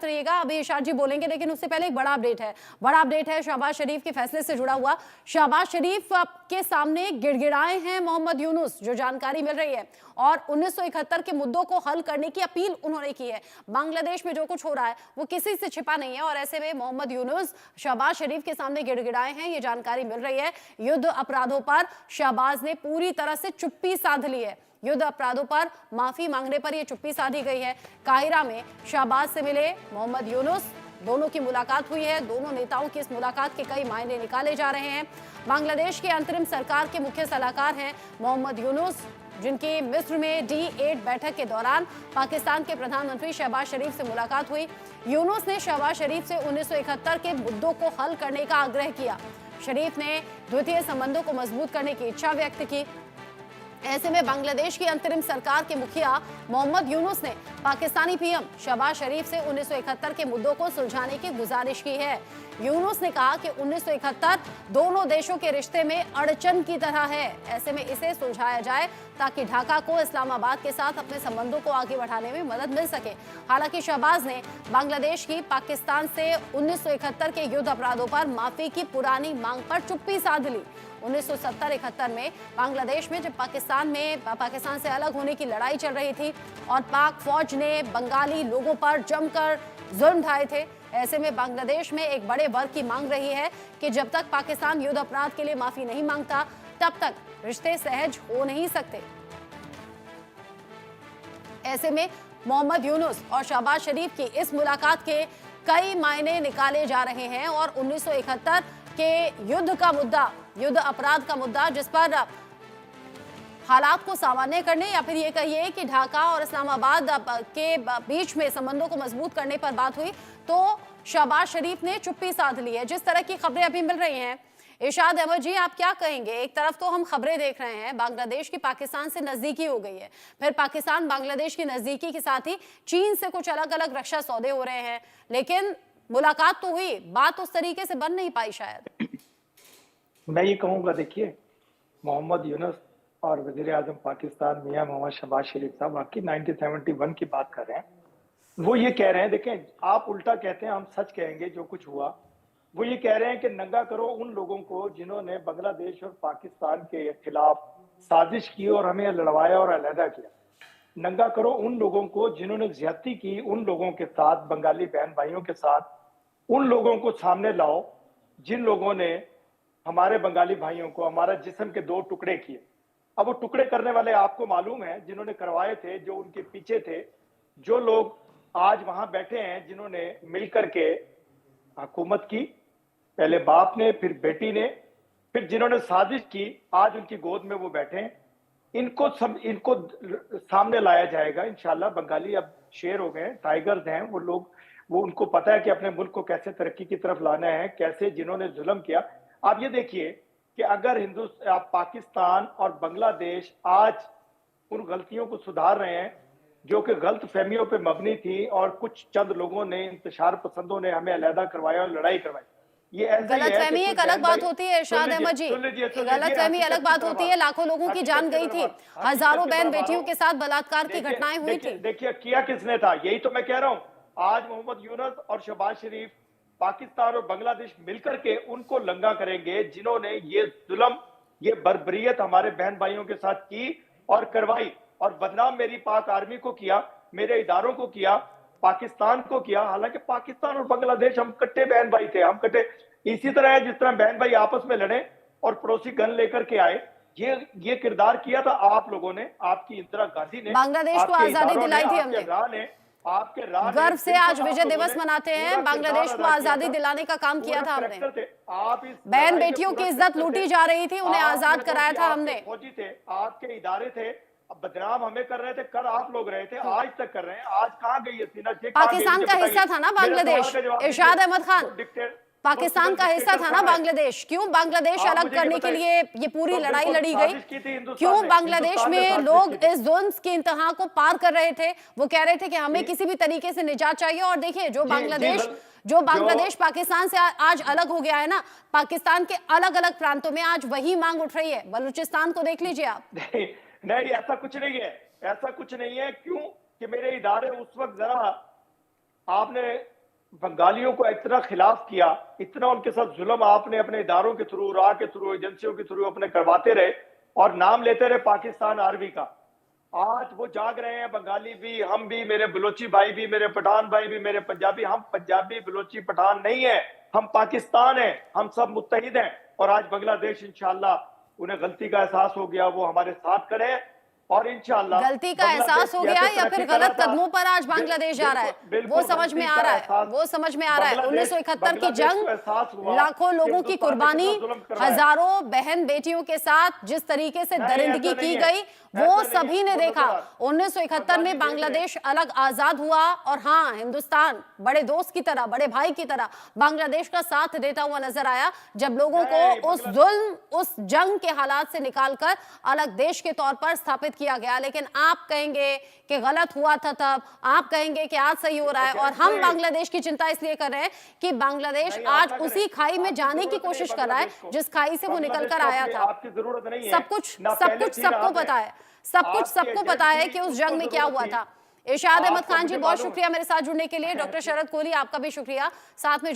रहिएगा, अभी इरशाद जी बोलेंगे, लेकिन उससे पहले एक बड़ा अपडेट है। बड़ा अपडेट है शहबाज शरीफ के फैसले से जुड़ा हुआ। शहबाज शरीफ के सामने गिड़गिड़ाए हैं मोहम्मद यूनुस, जो जानकारी मिल रही है, और 1971 के मुद्दों को हल करने की अपील उन्होंने की है। बांग्लादेश में जो कुछ हो रहा है वो किसी से छिपा नहीं है, और ऐसे में मोहम्मद यूनुस शहबाज शरीफ के सामने गिड़गिड़ाए हैं, ये जानकारी मिल रही है। युद्ध अपराधों पर शहबाज ने पूरी तरह से चुप्पी साध ली है। युद्ध अपराधों पर माफी मांगने पर यह चुप्पी साधी गई है। काहिरा में शहबाज से मिले मोहम्मद यूनुस, दोनों की मुलाकात हुई है। दोनों नेताओं की इस मुलाकात के कई मायने निकाले जा रहे हैं। बांग्लादेश के अंतरिम सरकार के मुख्य सलाहकार हैं मोहम्मद यूनुस, जिनकी मिस्र में D8 बैठक के दौरान पाकिस्तान के प्रधानमंत्री शहबाज शरीफ से मुलाकात हुई। यूनुस ने शहबाज शरीफ से 1971 के मुद्दों को हल करने का आग्रह किया। शरीफ ने द्वितीय संबंधों को मजबूत करने की इच्छा व्यक्त की। ऐसे में बांग्लादेश की अंतरिम सरकार के मुखिया मोहम्मद यूनुस ने पाकिस्तानी पीएम शहबाज शरीफ से 1971 के मुद्दों को सुलझाने की गुजारिश की है। यूनुस ने कहा कि 1971 दोनों देशों के रिश्ते में अड़चन की तरह है, ऐसे में इसे सुलझाया जाए ताकि ढाका को इस्लामाबाद के साथ अपने संबंधों को आगे बढ़ाने में मदद मिल सके। हालांकि शहबाज ने बांग्लादेश की पाकिस्तान से 1971 के युद्ध अपराधों पर माफी की पुरानी मांग पर चुप्पी साध ली। 1970-71 में बांग्लादेश में जब पाकिस्तान से अलग होने की लड़ाई चल रही थी और पाक फौज ने बंगाली लोगों पर जमकर जुल्म ढाए थे, ऐसे में बांग्लादेश में एक बड़े वर्ग की मांग रही है कि जब तक पाकिस्तान युद्ध अपराध के लिए माफी नहीं मांगता तब तक रिश्ते सहज हो नहीं सकते। ऐसे में मोहम्मद यूनुस और शहबाज शरीफ की इस मुलाकात के कई मायने निकाले जा रहे हैं, और 1971 के युद्ध का मुद्दा, युद्ध अपराध का मुद्दा, जिस पर हालात को सामान्य करने या फिर ये कहिए कि ढाका और इस्लामाबाद के बीच में संबंधों को मजबूत करने पर बात हुई, तो शहबाज शरीफ ने चुप्पी साध ली है। जिस तरह की खबरें अभी मिल रही हैं, इरशाद अहमद जी, आप क्या कहेंगे? एक तरफ तो हम खबरें देख रहे हैं बांग्लादेश की पाकिस्तान से नजदीकी हो गई है, फिर पाकिस्तान बांग्लादेश की नजदीकी के साथ ही चीन से कुछ अलग अलग रक्षा सौदे हो रहे हैं, लेकिन मुलाकात तो हुई, बात उस तरीके से बन नहीं पाई शायद। मैं ये कहूंगा, देखिए, मोहम्मद यूनुस और वजीर आजम पाकिस्तान मियां मोहम्मद शहबाज शरीफ साहब वाकई 1971 की बात कर रहे हैं। वो ये कह रहे हैं, देखें, आप उल्टा कहते हैं, हम सच कहेंगे जो कुछ हुआ। वो ये कह रहे हैं कि नंगा करो उन लोगों को जिन्होंने बांग्लादेश और पाकिस्तान के खिलाफ साजिश की और हमें लड़वाया और अलहदा किया। नंगा करो उन लोगों को जिन्होंने ज्यादती की, उन लोगों के साथ, बंगाली बहन भाइयों के साथ। उन लोगों को सामने लाओ जिन लोगों ने हमारे बंगाली भाइयों को, हमारा जिस्म के 2 टुकड़े किए। अब वो टुकड़े करने वाले आपको मालूम है जिन्होंने करवाए थे, जो उनके पीछे थे, जो लोग आज वहां बैठे हैं, जिन्होंने मिलकर के हुकूमत की, पहले बाप ने, फिर बेटी ने, फिर जिन्होंने साजिश की, आज उनकी गोद में वो बैठे हैं। इनको सामने लाया जाएगा इंशाल्लाह। बंगाली अब शेर हो गए, टाइगर्स हैं वो लोग। वो उनको पता है कि अपने मुल्क को कैसे तरक्की की तरफ लाना है, कैसे जिन्होंने जुल्म किया। आप ये देखिए कि अगर पाकिस्तान और बांग्लादेश आज उन गलतियों को सुधार रहे हैं जो कि गलत फहमियों पे मबनी थी, और कुछ चंद लोगों ने, इंतशार पसंदों ने हमें अलहदा करवाया और लड़ाई करवाई। ये गलतफहमी एक अलग बात होती है इरशाद अहमद जी, गलतफहमी अलग बात होती है। लाखों लोगों की जान गई थी, हजारों बहन बेटियों के साथ बलात्कार की घटनाएं हुई थी। देखिए किया किसने था, यही तो मैं कह रहा हूँ। आज मोहम्मद यूनुस और शहबाज शरीफ पाकिस्तान और बांग्लादेश मिलकर के उनको लंगा करेंगे जिन्होंने ये जुल्म, ये बर्बरियत हमारे बहन भाइयों के साथ की और करवाई, और बदनाम मेरी पाक आर्मी को किया, मेरे इदारों को किया, पाकिस्तान को किया। हालांकि पाकिस्तान और बांग्लादेश हम कट्टे बहन भाई थे, हम कट्टे। इसी तरह है जिस तरह बहन भाई आपस में लड़े और पड़ोसी गन लेकर के आए, ये किरदार किया था आप लोगों ने, आपकी इंदिरा गांधी ने, बांग्लादेश को आजादी दिलाई थी हमने। आपके गर्व से आज विजय दिवस मनाते हैं, बांग्लादेश को आजादी दिलाने का काम किया था हमने। बहन बेटियों की इज्जत लूटी जा रही थी, उन्हें आजाद कराया था हमने। फौजी थे, आपके इदारे थे, बदनाम हमें कर रहे थे, कर आप लोग रहे थे, आज तक कर रहे हैं। आज कहाँ गई है? पाकिस्तान का हिस्सा था ना बांग्लादेश, इरशाद अहमद खान, पाकिस्तान का हिस्सा था ना बांग्लादेश। क्यों बांग्लादेश अलग करने के लिए ये पूरी लड़ाई लड़ी गई? क्यों बांग्लादेश में लोग इस जुल्म की इंतहा को पार कर रहे थे? वो कह रहे थे कि हमें किसी भी तरीके से निजात चाहिए। और देखिए, जो बांग्लादेश पाकिस्तान से आज अलग हो गया है ना, पाकिस्तान के अलग अलग प्रांतों में आज वही मांग उठ रही है। बलूचिस्तान को देख लीजिए आप। नहीं, ऐसा कुछ नहीं है, ऐसा कुछ नहीं है। क्यों कि मेरे इदारे उस वक्त जरा आपने बंगालियों को इतना खिलाफ किया, इतना उनके साथ जुल्म आपने अपने इदारों के थ्रू, रा के थ्रू, एजेंसियों के थ्रू अपने करवाते रहे और नाम लेते रहे पाकिस्तान आर्मी का। आज वो जाग रहे हैं, बंगाली भी, हम भी, मेरे बलोची भाई भी, मेरे पठान भाई भी, मेरे पंजाबी। हम पंजाबी बलोची पठान नहीं है, हम पाकिस्तान है, हम सब मुत्तहिद हैं। और आज बांग्लादेश इंशाल्लाह उन्हें गलती का एहसास हो गया, वो हमारे साथ खड़े हैं और इंशाल्लाह गलती का एहसास हो गया या फिर गलत कदमों पर आज बांग्लादेश जा रहा है, वो समझ में आ रहा है, वो समझ में आ रहा है। 1971 की जंग, लाखों लोगों की कुर्बानी, हजारों बहन बेटियों के साथ जिस तरीके से दरिंदगी की गई, वो सभी ने देखा। 1971 में बांग्लादेश अलग आजाद हुआ और हाँ, हिंदुस्तान बड़े दोस्त की तरह, बड़े भाई की तरह बांग्लादेश का साथ देता हुआ नजर आया, जब लोगों को उस जुल्म, उस जंग के हालात से निकालकर अलग देश के तौर पर स्थापित किया गया। लेकिन आप कहेंगे कि गलत हुआ था तब, आप कहेंगे कि आज सही हो रहा है, और हम बांग्लादेश की चिंता इसलिए कर रहे हैं कि बांग्लादेश आज उसी खाई में जाने की कोशिश कर रहा है जिस खाई से वो निकल कर आया था। सब कुछ सबको पता है, सबको पता है कि उस जंग में क्या हुआ था। इरशाद अहमद खान जी, बहुत शुक्रिया मेरे साथ जुड़ने के लिए। डॉक्टर शरद कोहली, आपका भी शुक्रिया साथ में